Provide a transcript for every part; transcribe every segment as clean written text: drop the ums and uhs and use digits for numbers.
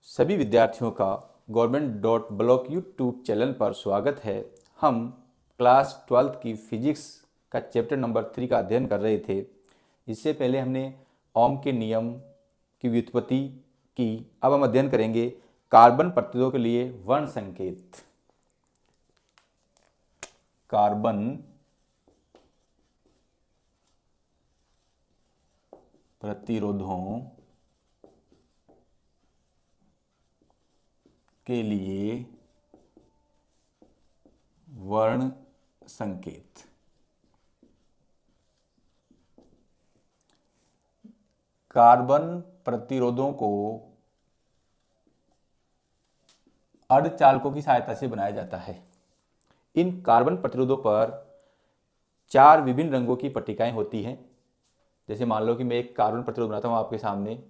सभी विद्यार्थियों का गवर्नमेंट.ब्लॉक यूट्यूब चैनल पर स्वागत है। हम क्लास 12th की फिजिक्स का चैप्टर नंबर 3 का अध्ययन कर रहे थे। इससे पहले हमने ओम के नियम की व्युत्पत्ति की। अब हम अध्ययन करेंगे कार्बन प्रतिरोधों के लिए वर्ण संकेत। कार्बन प्रतिरोधों के लिए वर्ण संकेत। कार्बन प्रतिरोधों को अर्धचालकों की सहायता से बनाया जाता है। इन कार्बन प्रतिरोधों पर 4 विभिन्न रंगों की पट्टिकाएं होती हैं। जैसे मान लो कि मैं एक कार्बन प्रतिरोध बनाता हूं आपके सामने।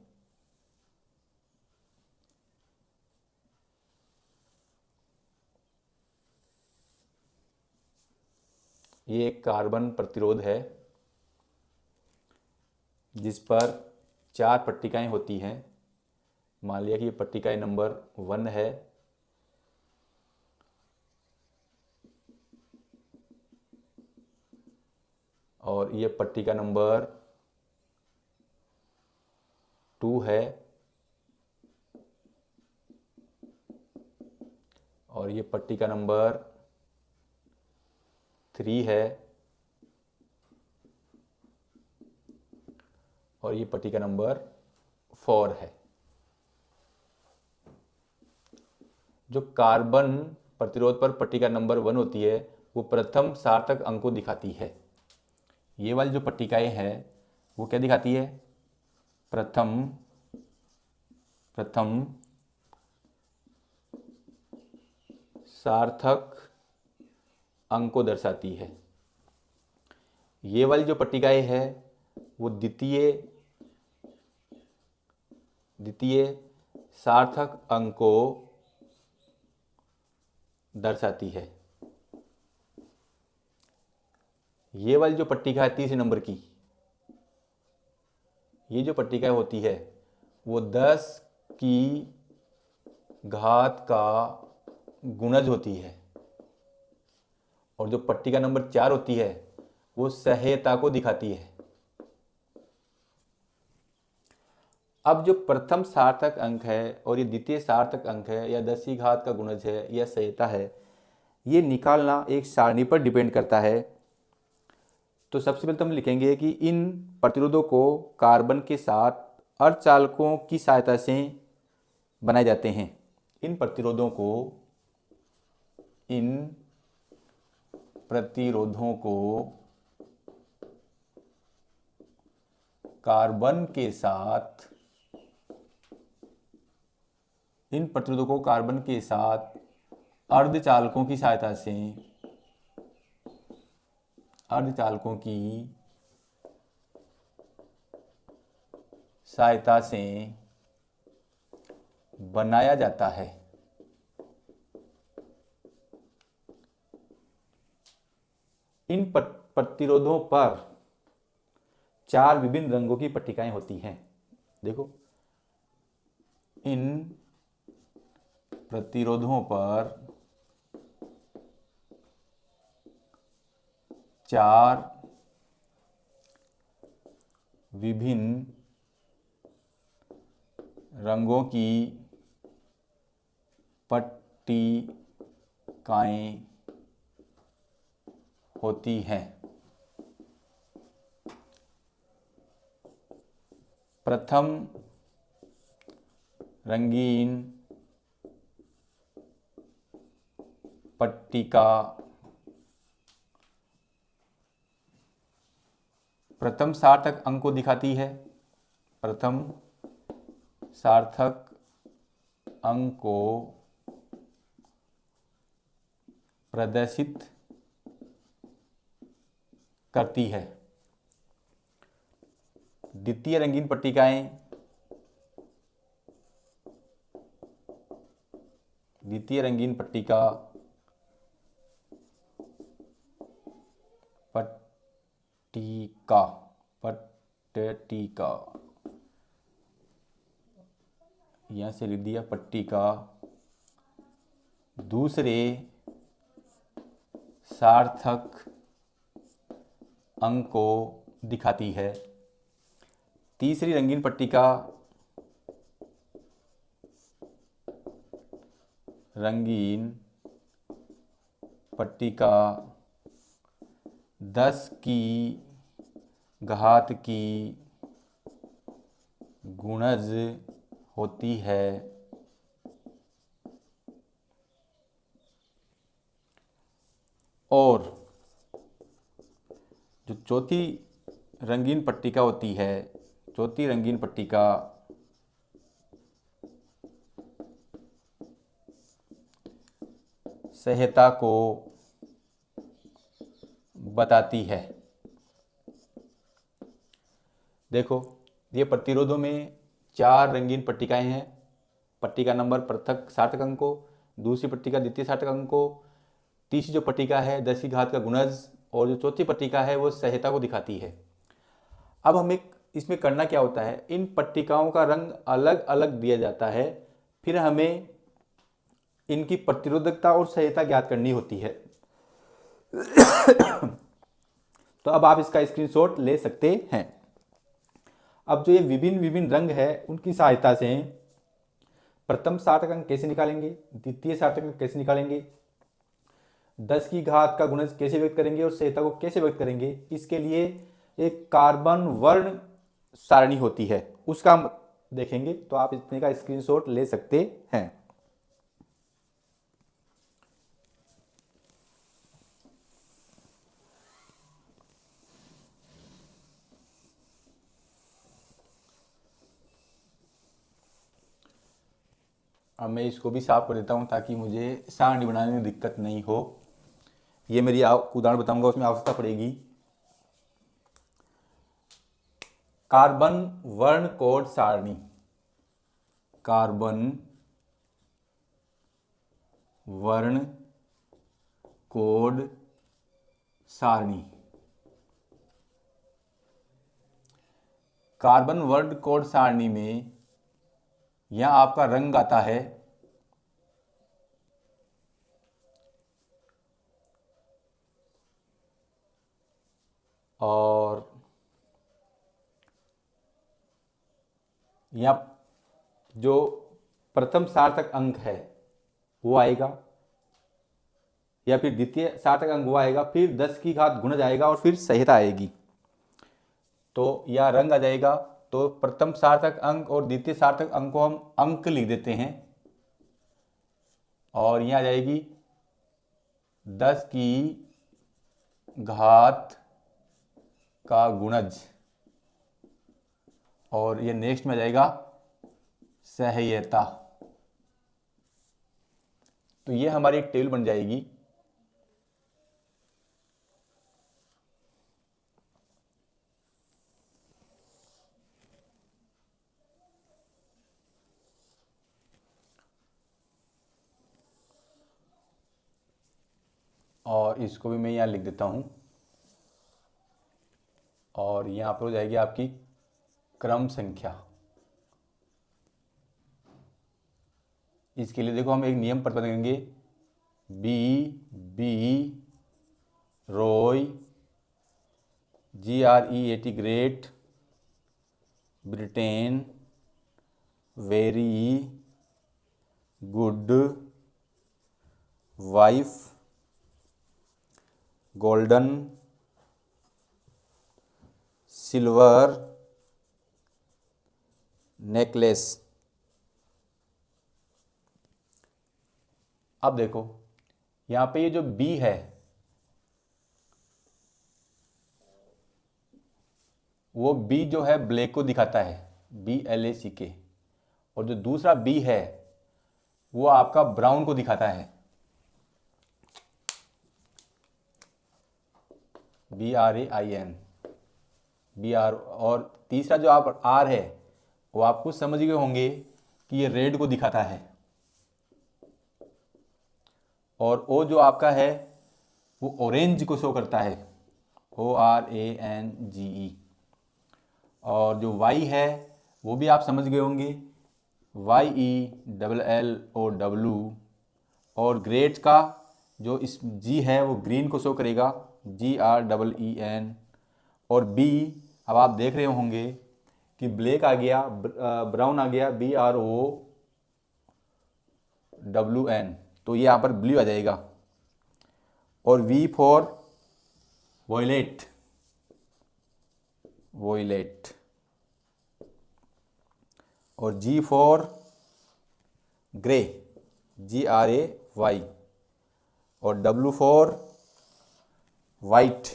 ये एक कार्बन प्रतिरोध है जिस पर 4 पट्टिकाएं होती हैं। मान लिया कि ये पट्टिका नंबर 1 है, और ये पट्टिका नंबर 2 है, और ये पट्टिका नंबर 3 है, और ये पट्टिका नंबर 4 है। जो कार्बन प्रतिरोध पर पट्टिका नंबर 1 होती है वो प्रथम सार्थक अंक को दिखाती है। ये वाली जो पट्टिकाएं हैं वो क्या दिखाती है? प्रथम सार्थक अंक को दर्शाती है। ये वाली जो पट्टिकाएं हैं वो द्वितीय सार्थक अंक को दर्शाती है। ये वाली जो पट्टिका है 30 नंबर की, ये जो पट्टिका होती है वो 10 की घात का गुणज होती है, और जो पट्टिका नंबर 4 होती है वो सहायता को दिखाती है। अब जो प्रथम सार्थक अंक है और ये द्वितीय सार्थक अंक है, या 10 की घात का गुणज है या सहायता है, ये निकालना एक सारणी पर डिपेंड करता है। तो सबसे पहले तो हम लिखेंगे कि इन प्रतिरोधों को कार्बन के साथ अर्धचालकों की सहायता से बनाए जाते हैं। इन प्रतिरोधों को कार्बन के साथ अर्धचालकों की सहायता से बनाया जाता है। इन प्रतिरोधों पर 4 विभिन्न रंगों की पट्टिकाएं होती हैं। देखो, इन प्रतिरोधों पर 4 विभिन्न रंगों की पट्टिकाएं होती हैं। प्रथम रंगीन पट्टिका प्रथम सार्थक अंक को दिखाती है। प्रथम सार्थक अंक को प्रदर्शित करती है। द्वितीय रंगीन पट्टिका यहाँ से लिख दिया पट्टिका दूसरे सार्थक अंक को दिखाती है। तीसरी रंगीन पट्टिका रंगीन पट्टिका 10 की घात की गुणज होती है। और जो चौथी रंगीन पट्टिका होती है, चौथी रंगीन पट्टिका सहायता को बताती है। देखो, ये प्रतिरोधों में 4 रंगीन पट्टिकाएं हैं। पट्टिका नंबर प्रथम सार्थक अंक को, दूसरी पट्टिका द्वितीय सार्थक अंक को, तीसरी जो पट्टिका है 10 की घात का गुणज, और जो चौथी पट्टिका है वो सहायता को दिखाती है। अब हमें इसमें करना क्या होता है, इन पट्टिकाओं का रंग अलग अलग दिया जाता है, फिर हमें इनकी प्रतिरोधकता और सहायता ज्ञात करनी होती है। तो अब आप इसका स्क्रीनशॉट ले सकते हैं। अब जो ये विभिन्न विभिन्न रंग है उनकी सहायता से प्रथम सार्थक अंक कैसे निकालेंगे, द्वितीय सार्थक अंक कैसे निकालेंगे, 10 की घात का गुणज कैसे व्यक्त करेंगे और सहायता को कैसे व्यक्त करेंगे, इसके लिए एक कार्बन वर्ण सारणी होती है, उसका हम देखेंगे। तो आप इतने का स्क्रीनशॉट ले सकते हैं। अब मैं इसको भी साफ कर देता हूँ ताकि मुझे सारणी बनाने में दिक्कत नहीं हो। ये मेरी उदाहरण बताऊंगा, उसमें आवश्यकता पड़ेगी। कार्बन वर्ण कोड सारणी, कार्बन वर्ण कोड सारणी। कार्बन वर्ण कोड सारणी में यहां आपका रंग आता है और यहां जो प्रथम सार्थक अंक है वो आएगा, या फिर द्वितीय सार्थक अंक वो आएगा, फिर 10 की घात गुणज आएगा और फिर सहायता आएगी। तो यह रंग आ जाएगा। तो प्रथम सार्थक अंक और द्वितीय सार्थक अंक को हम अंक लिख देते हैं, और यहां आ जाएगी 10 की घात का गुणज, और ये नेक्स्ट में आ जाएगा सहायता। तो ये हमारी एक टेबल बन जाएगी। और इसको भी मैं यहाँ लिख देता हूँ, और यहाँ पर हो जाएगी आपकी क्रम संख्या। इसके लिए देखो हम एक नियम प्रतिपादन करेंगे, B Roy GREAT Great Britain very good wife golden silver necklace. अब देखो यहाँ पे ये जो बी है वो बी जो है ब्लैक को दिखाता है, BLACK, और जो दूसरा बी है वो आपका ब्राउन को दिखाता है, BRAIN, BR। और तीसरा जो आप R है वो आप कुछ समझ गए होंगे कि ये रेड को दिखाता है, और O जो आपका है वो ऑरेंज को शो करता है, ORANGE। और जो Y है वो भी आप समझ गए होंगे YELLOW, और ग्रेड का जो इस G है वो ग्रीन को शो करेगा, GREEN, और B अब आप देख रहे होंगे कि ब्लैक आ गया, ब्राउन आ गया, BROWN, तो ये यहाँ पर ब्लू आ जाएगा। और V फॉर वॉयलेट, और G फॉर ग्रे, GRAY, और W फॉर वाइट,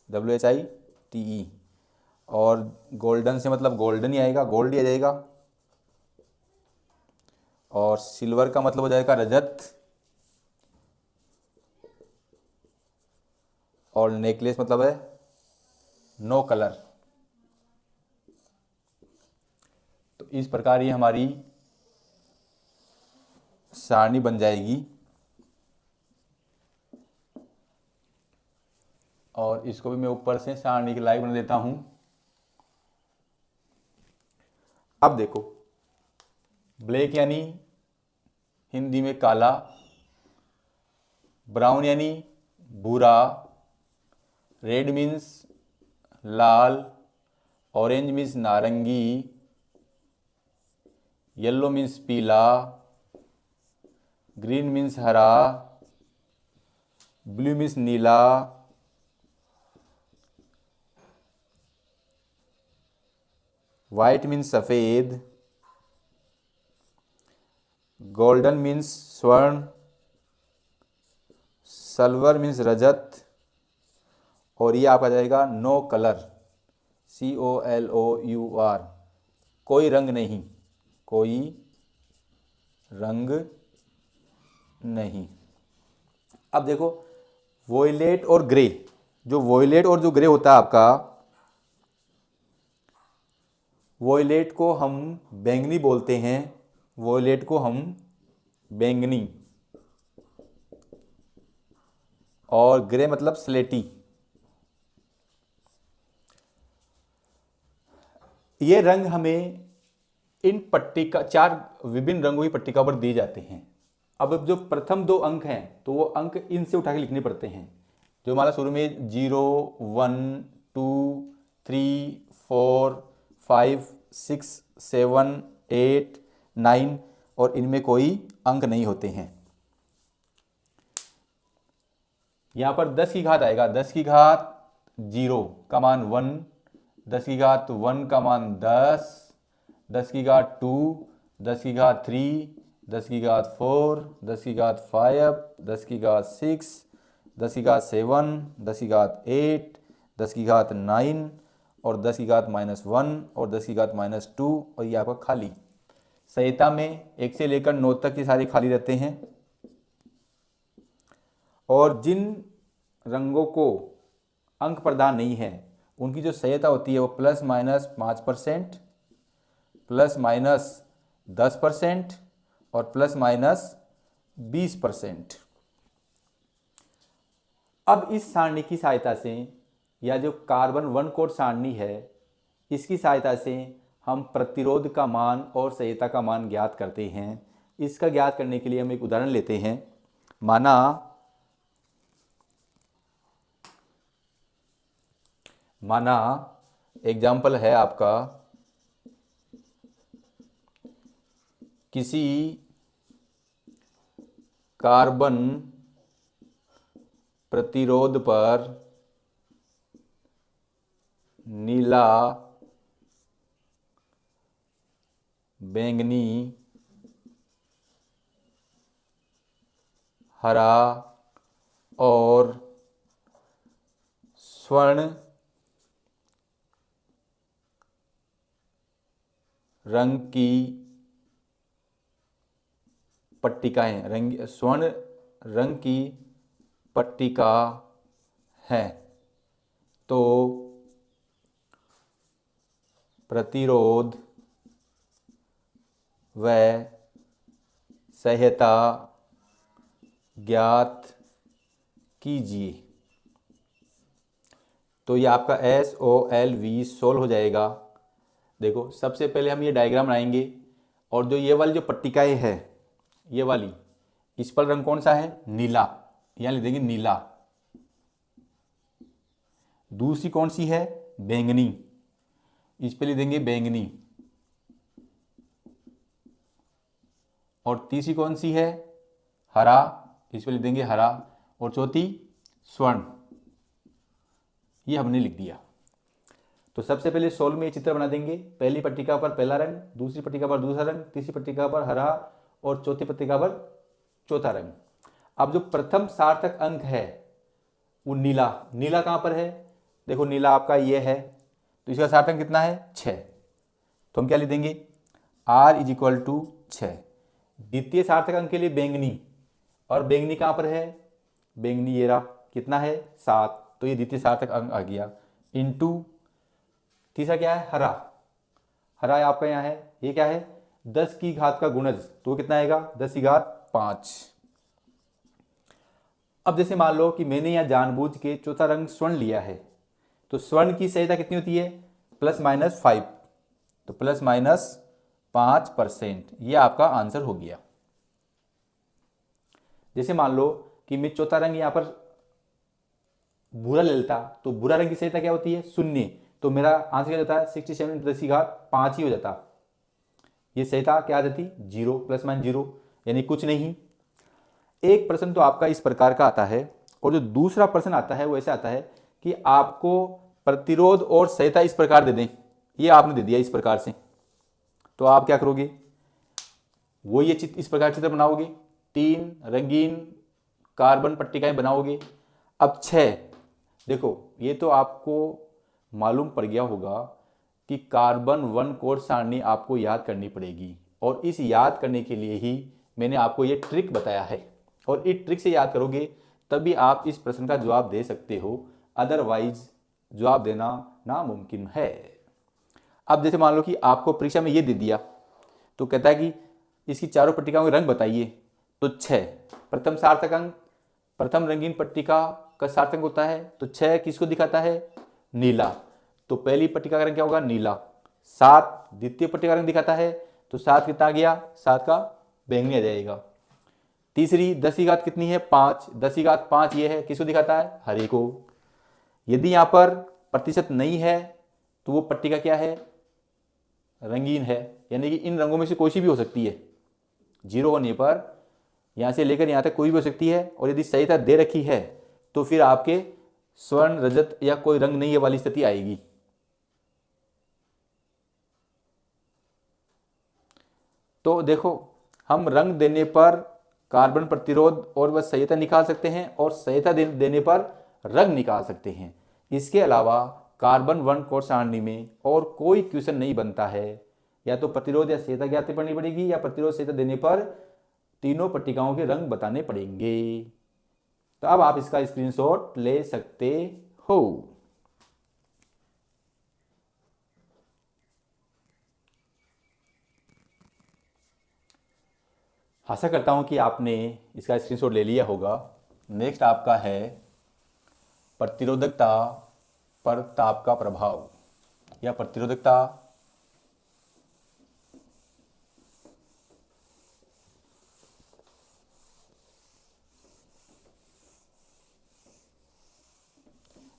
WHITE, और गोल्डन से मतलब गोल्डन ही आएगा, गोल्ड ही आ जाएगा। और सिल्वर का मतलब हो जाएगा रजत, और नेकलेस मतलब है नो कलर। तो इस प्रकार ये हमारी सारणी बन जाएगी, और इसको भी मैं ऊपर से सारणी की लाइक बना देता हूं। अब देखो, ब्लैक यानी हिंदी में काला, ब्राउन यानी भूरा, रेड मीन्स लाल, ऑरेंज मीन्स नारंगी, येलो मीन्स पीला, ग्रीन मीन्स हरा, ब्लू मीन्स नीला, वाइट मीन्स सफ़ेद, गोल्डन मीन्स स्वर्ण, सिल्वर मीन्स रजत, और ये आपका जाएगा नो कलर, COLOUR, कोई रंग नहीं, कोई रंग नहीं। अब देखो, वॉयलेट और ग्रे, जो वॉयलेट और जो ग्रे होता है आपका, वॉयलेट को हम बैंगनी बोलते हैं, वॉयलेट को हम बैंगनी, और ग्रे मतलब स्लेटी। ये रंग हमें इन पट्टिका, 4 विभिन्न रंगों की पट्टिका पर दिए जाते हैं। अब जो प्रथम 2 अंक हैं तो वो अंक इनसे उठा के लिखने पड़ते हैं। जो हमारा शुरू में 0, 1, 2, 3, 4, 5, 6, 7, 8, 9, और इनमें कोई अंक नहीं होते हैं। यहाँ पर 10 की घात आएगा, 10 की घात 0 का मान 1, 10 की घात 1 का मान 10, 10 की घात 2, 10 की घात 3, 10 की घात 4, 10 की घात 5, 10 की घात 6, 10 की घात 7, 10 की घात 8, 10 की घात 9, और 10 की घात -1, और 10 की घात -2, और ये आपका खाली। संहिता में 1 से लेकर 9 तक ये सारे खाली रहते हैं। और जिन रंगों को अंक प्रदान नहीं है उनकी जो संहिता होती है वो ±5%, ±10%, और ±20%। अब इस सारणी की सहायता से, या जो कार्बन 1 कोर सारणी है, इसकी सहायता से हम प्रतिरोध का मान और संहिता का मान ज्ञात करते हैं। इसका ज्ञात करने के लिए हम एक उदाहरण लेते हैं। माना एग्जाम्पल है आपका, किसी कार्बन प्रतिरोध पर नीला, बैंगनी, हरा और स्वर्ण रंग की पट्टिकाएं, स्वर्ण रंग की पट्टिका है, तो प्रतिरोध व संहिता ज्ञात कीजिए। तो ये आपका SOLV सोल्व हो जाएगा। देखो, सबसे पहले हम ये डायग्राम बनाएंगे और जो ये वाली जो पट्टिकाएं है, ये वाली, इस पर रंग कौन सा है? नीला, यहां लिख देंगे नीला। दूसरी कौन सी है? बैंगनी, इस पे लिख देंगे बैंगनी। और तीसरी कौन सी है? हरा, इस पे लिख देंगे हरा। और चौथी स्वर्ण, ये हमने लिख दिया। तो सबसे पहले सोल में ये चित्र बना देंगे। पहली पट्टिका पर पहला रंग, दूसरी पट्टिका पर दूसरा रंग, तीसरी पट्टिका पर हरा और चौथी पट्टिका पर चौथा रंग। अब जो प्रथम सार्थक अंक है वो नीला, नीला कहां पर है? देखो नीला आपका ये है, तो इसका सार्थक अंक कितना है? 6। तो हम क्या लिख देंगे? R is equal to 6। द्वितीय सार्थक अंक के लिए बैंगनी, और बैंगनी कहां पर है? बैंगनी ये रहा, कितना है? 7। तो ये द्वितीय सार्थक अंक आ गया। इंटू तीसरा क्या है? हरा, हरा आपका यहाँ है, ये क्या है? 10 की घात का गुणज, तो कितना आएगा? 10 की घात 5। अब जैसे मान लो कि मैंने यहाँ जानबूझ के चौथा रंग स्वर्ण लिया है, तो स्वर्ण की सहीता कितनी होती है? +-5, तो +-5%, ये आपका आंसर हो गया। जैसे मान लो कि मैं चौथा रंग यहाँ पर भूरा ले लेता, तो भूरा रंग की सहीता क्या होती है? 0, तो मेरा आंसर क्या होता है? 67 × 10 की घात 5 ही हो जाता। ये सहीता क्या आ जाती? 0, ±0, यानी कुछ नहीं। एक प्रश्न तो आपका इस प्रकार का आता है, और जो दूसरा प्रश्न आता है वो ऐसा आता है कि आपको प्रतिरोध और सहीता इस प्रकार दे दें, ये आपने दे दिया इस प्रकार से, तो आप क्या करोगे? वो ये चित्र, इस प्रकार चित्र बनाओगे, 3 रंगीन कार्बन पट्टिकाएं बनाओगे। अब 6, देखो ये तो आपको मालूम पड़ गया होगा कि कार्बन 1 कोण सारणी आपको याद करनी पड़ेगी, और इस याद करने के लिए ही मैंने आपको ये ट्रिक बताया है, और इस ट्रिक से याद करोगे तभी आप इस प्रश्न का जवाब दे सकते हो, अदरवाइज जवाब देना नामुमकिन है। अब जैसे मान लो कि आपको परीक्षा में ये दे दिया, तो कहता है कि इसकी चारों पट्टिकाओं के रंग बताइए, तो 6 प्रथम सार्थक अंक, प्रथम रंगीन पट्टिका का सार्थक होता है, तो 6 किसको दिखाता है? नीला, तो पहली पट्टिका का रंग क्या होगा? नीला। 7 द्वितीय पट्टिका का रंग दिखाता है, तो 7 कितना आ गया? 7 का बैंगनी आ जाएगा। तीसरी 10 की घात कितनी है? 5, 10 की घात 5 ये है, किसको दिखाता है? हरे को। यदि यहाँ पर प्रतिशत नहीं है तो वो पट्टिका क्या है? रंगीन है, यानी कि इन रंगों में से कोई सी भी हो सकती है। 0 होने पर यहाँ से लेकर यहाँ तक कोई भी हो सकती है, और यदि सहीता दे रखी है तो फिर आपके स्वर्ण, रजत या कोई रंग नहीं है वाली स्थिति आएगी। तो देखो, हम रंग देने पर कार्बन प्रतिरोध और वह सहीता निकाल सकते हैं, और सहीता देने पर रंग निकाल सकते हैं। इसके अलावा कार्बन 1 कोण सारणी में और कोई क्वेश्चन नहीं बनता है, या तो प्रतिरोध या सहीता ज्ञात करनी पड़ेगी, या प्रतिरोध सहीता देने पर तीनों पट्टिकाओं के रंग बताने पड़ेंगे। तो अब आप इसका स्क्रीनशॉट ले सकते हो। आशा करता हूं कि आपने इसका स्क्रीनशॉट ले लिया होगा। नेक्स्ट आपका है प्रतिरोधकता पर ताप का प्रभाव, या प्रतिरोधकता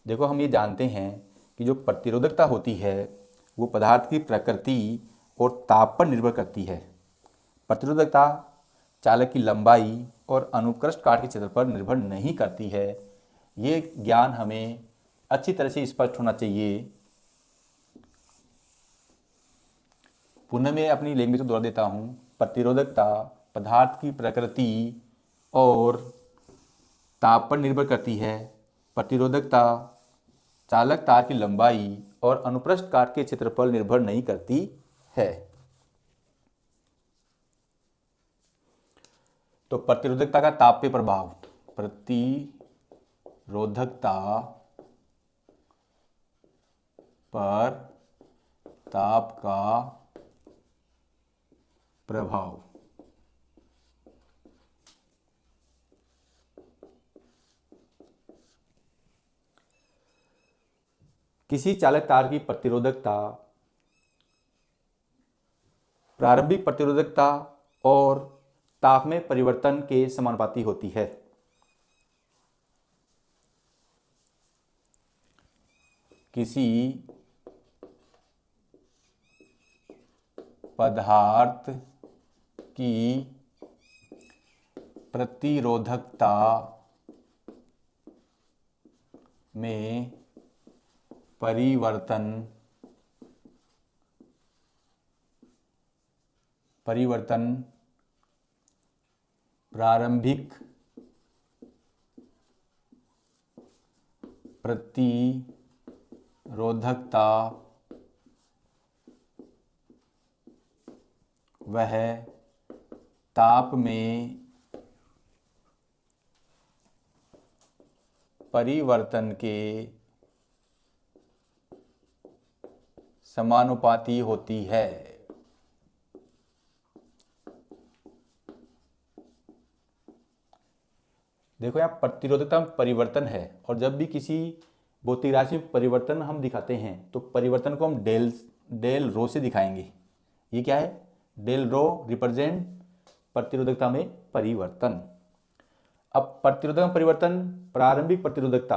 देखो, हम ये जानते हैं कि जो प्रतिरोधकता होती है वो पदार्थ की प्रकृति और ताप पर निर्भर करती है। प्रतिरोधकता चालक की लंबाई और अनुप्रस्थ काट के क्षेत्र पर निर्भर नहीं करती है। ये ज्ञान हमें अच्छी तरह से स्पष्ट होना चाहिए। पुनः मैं अपनी लैंग्वेज को दोहरा देता हूँ। प्रतिरोधकता पदार्थ की प्रकृति और ताप पर निर्भर करती है। प्रतिरोधकता चालक तार की लंबाई और अनुप्रस्थ काट के क्षेत्र पर निर्भर नहीं करती है। तो प्रतिरोधकता का ताप पे प्रभाव, प्रतिरोधकता पर ताप का प्रभाव। किसी चालक तार की प्रतिरोधकता प्रारंभिक प्रतिरोधकता और ताप में परिवर्तन के समानुपाती होती है। किसी पदार्थ की प्रतिरोधकता में परिवर्तन प्रारंभिक प्रतिरोधकता वह ताप में परिवर्तन के समानुपाती होती है। देखो यहाँ प्रतिरोधकता में परिवर्तन है, और जब भी किसी भौतिक राशि में परिवर्तन हम दिखाते हैं तो परिवर्तन को हम डेल रो से दिखाएंगे। ये क्या है? डेल रो रिप्रेजेंट प्रतिरोधकता में परिवर्तन। अब प्रतिरोधकता में परिवर्तन, प्रारंभिक प्रतिरोधकता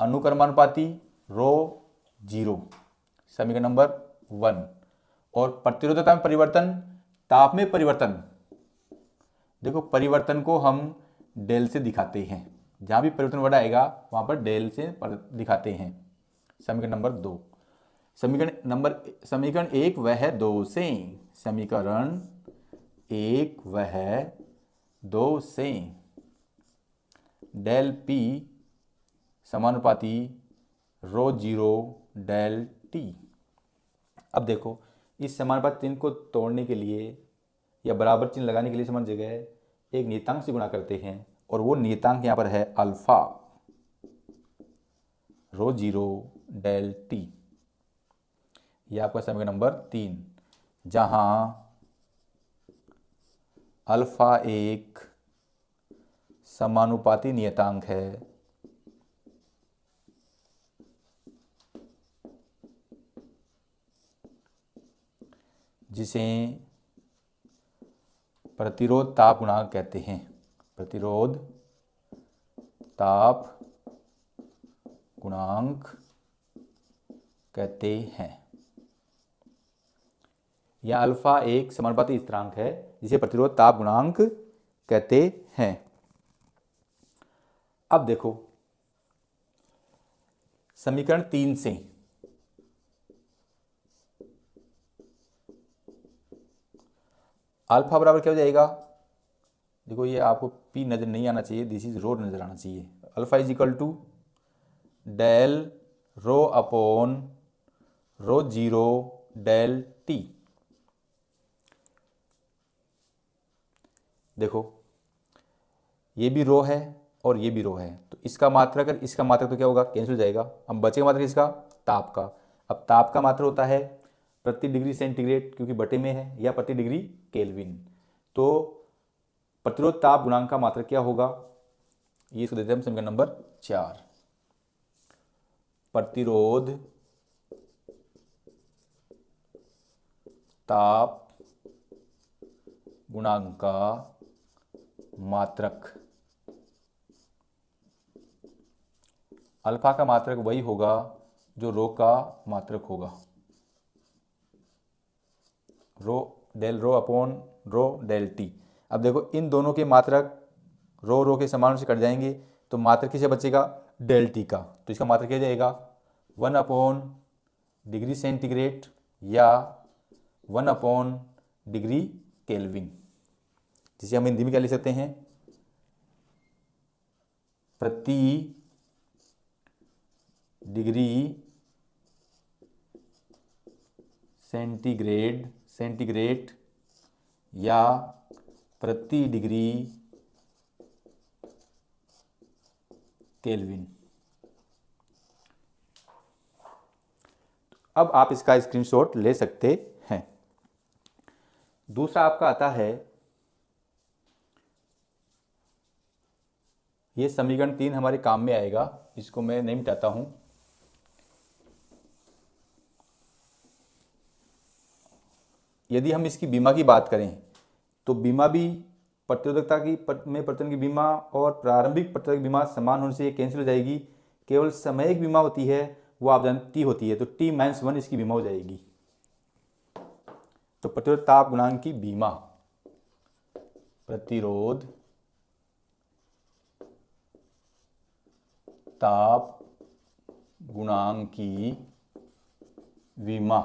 अनुक्रमानुपाती रो 0, समीकरण नंबर 1। और प्रतिरोधकता में परिवर्तन, ताप में परिवर्तन, देखो परिवर्तन को हम डेल से दिखाते हैं। जहां भी परिवर्तन वर्ड आएगा वहां पर डेल से दिखाते हैं। समीकरण नंबर 2, समीकरण 1 वह 2 से, समीकरण 1 वह 2 से डेल पी समानुपाती रो 0 डेल टी। अब देखो इस समानुपाती चिन्ह को तोड़ने के लिए या बराबर चिन्ह लगाने के लिए समान जगह एक नियतांक से गुणा करते हैं, और वो नियतांक यहाँ पर है अल्फा रो 0 डेल टी। ये आपका समीकरण नंबर 3, जहां अल्फा एक समानुपाती नियतांक है जिसे प्रतिरोध ताप गुणांक कहते हैं। प्रतिरोध ताप गुणांक कहते हैं। यह अल्फा एक समानुपाती स्थिरांक है जिसे प्रतिरोध ताप गुणांक कहते हैं। अब देखो समीकरण 3 से अल्फा बराबर क्या हो जाएगा? देखो ये आपको पी नजर नहीं आना चाहिए, दिस इज रो नजर आना चाहिए। Alpha is equal to del rho upon rho 0 del T. देखो ये भी रो है और ये भी रो है, तो इसका मात्रक अगर इसका मात्रक तो क्या होगा? कैंसिल हो जाएगा। अब बचेगा मात्रक इसका, ताप का। अब ताप का मात्रक होता है प्रति डिग्री सेंटीग्रेड, क्योंकि बटे में है, या प्रति डिग्री केल्विन। तो प्रतिरोध ताप गुणांक का मात्रक क्या होगा? ये इसको देते हैं हम समीकरण नंबर 4। प्रतिरोध ताप गुणांक का मात्रक, अल्फा का मात्रक वही होगा जो रो का मात्रक होगा, rho upon rho del T. अब देखो इन दोनों के मात्रक रो के समान से कट जाएंगे, तो मात्रक किसे बचेगा? डेल टी का। तो इसका मात्रक क्या जाएगा? 1 अपॉन डिग्री सेंटीग्रेड या 1 अपॉन डिग्री केल्विन, जिसे हम हिंदी में क्या लिख सकते हैं? प्रति डिग्री सेंटीग्रेड या प्रति डिग्री केल्विन। अब आप इसका स्क्रीनशॉट ले सकते हैं। दूसरा आपका आता है, ये समीकरण 3 हमारे काम में आएगा, इसको मैं नहीं मिटाता हूं। यदि हम इसकी बीमा की बात करें तो बीमा भी प्रतिरोधकता की में परिवर्तन की बीमा और प्रारंभिक प्रतिरोधक बीमा समान होने से ये कैंसिल हो जाएगी। केवल सामयिक बीमा होती है, वो आप जानती होती है, तो T-1 इसकी बीमा हो जाएगी। तो प्रतिरोध ताप गुणांक की बीमा, प्रतिरोध ताप गुणांक की बीमा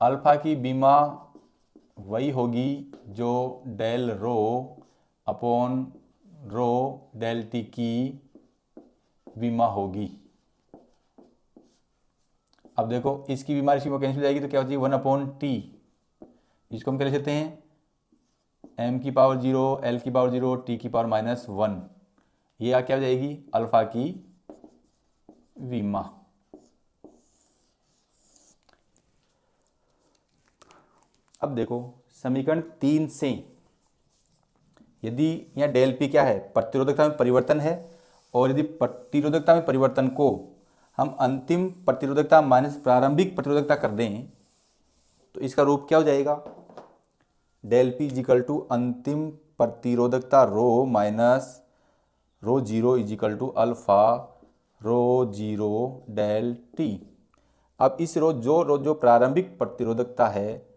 अल्फा की बीमा वही होगी जो del rho upon rho del T की बीमा होगी। अब देखो इसकी बीमा इसकी कैंसिल हो जाएगी, तो क्या हो जाएगी 1/T। इसको हम क्या लिख सकते हैं, m⁻0 l⁻0 t⁻−1। ये क्या हो जाएगी, अल्फा की बीमा। अब देखो समीकरण 3 से यदि यहाँ डेल पी क्या है, प्रतिरोधकता में परिवर्तन है, और यदि प्रतिरोधकता में परिवर्तन को हम अंतिम प्रतिरोधकता माइनस प्रारंभिक प्रतिरोधकता कर दें तो इसका रूप क्या हो जाएगा, डेल पी इजिकल टू अंतिम प्रतिरोधकता rho minus rho zero equal to alpha rho zero del T. अब इस रो जो प्रारंभिक प्रतिरोधकता है,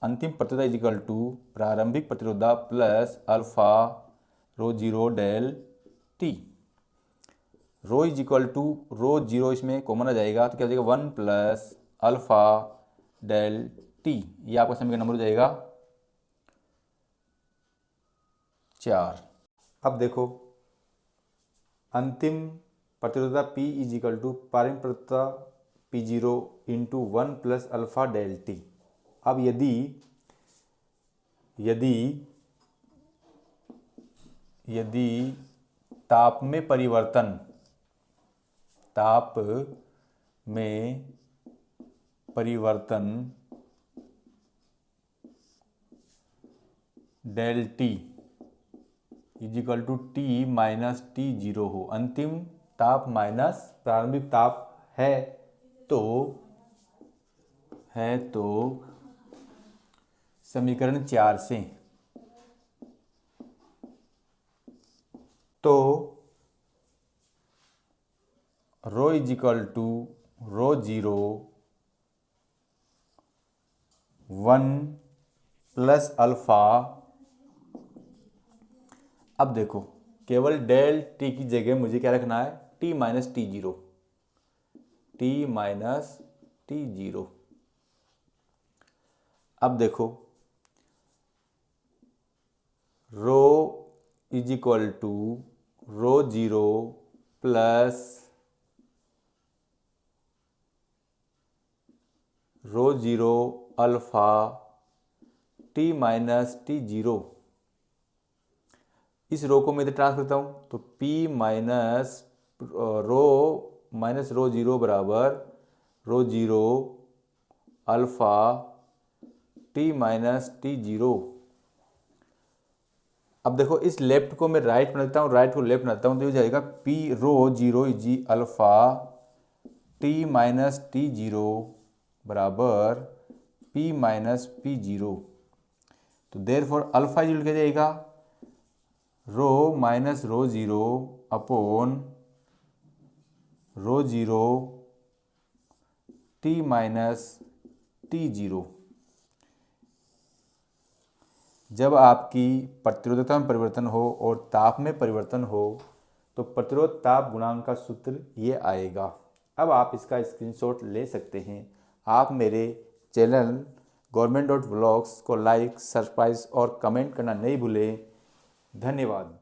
अंतिम प्रतिरोधकता इजिकल टू प्रारंभिक प्रतिरोधकता plus alpha rho zero del T. Rho equal to rho zero इसमें कॉमन आ जाएगा, तो क्या हो जाएगा 1 प्लस अल्फा डेल टी। ये आपका समीकरण नंबर हो जाएगा 4। अब देखो अंतिम प्रतिरोधकता P इजिकल टू प्रारंभिक प्रतिरोधकता P0 into 1 plus alpha del T. अब यदि ताप में परिवर्तन del T is equal to T-T0 हो, अंतिम ताप माइनस प्रारंभिक ताप है तो समीकरण 4 से तो rho equal to rho zero 1 plus alpha. अब देखो केवल डेल टी की जगह मुझे क्या रखना है, T-T0। अब देखो rho equal to rho zero plus rho zero alpha T-T0। इस रो को मैं इधर ट्रांसफर करता हूँ तो P माइनस रो जीरो बराबर रो जीरो अल्फा T-T0। अब देखो इस लेफ्ट को मैं राइट बनाता हूँ, राइट को लेफ्ट बनाता हूँ, तो ये हो जाएगा P रो जीरो इजी अल्फा T-T0 बराबर P-P0। तो देयरफॉर अल्फा इक्वल क्या जाएगा, rho minus rho zero upon rho zero T-T0। जब आपकी प्रतिरोधकता में परिवर्तन हो और ताप में परिवर्तन हो तो प्रतिरोध ताप गुणांक का सूत्र ये आएगा। अब आप इसका स्क्रीनशॉट ले सकते हैं। आप मेरे चैनल government.vlogs को लाइक, सब्सक्राइब और कमेंट करना नहीं भूलें। धन्यवाद।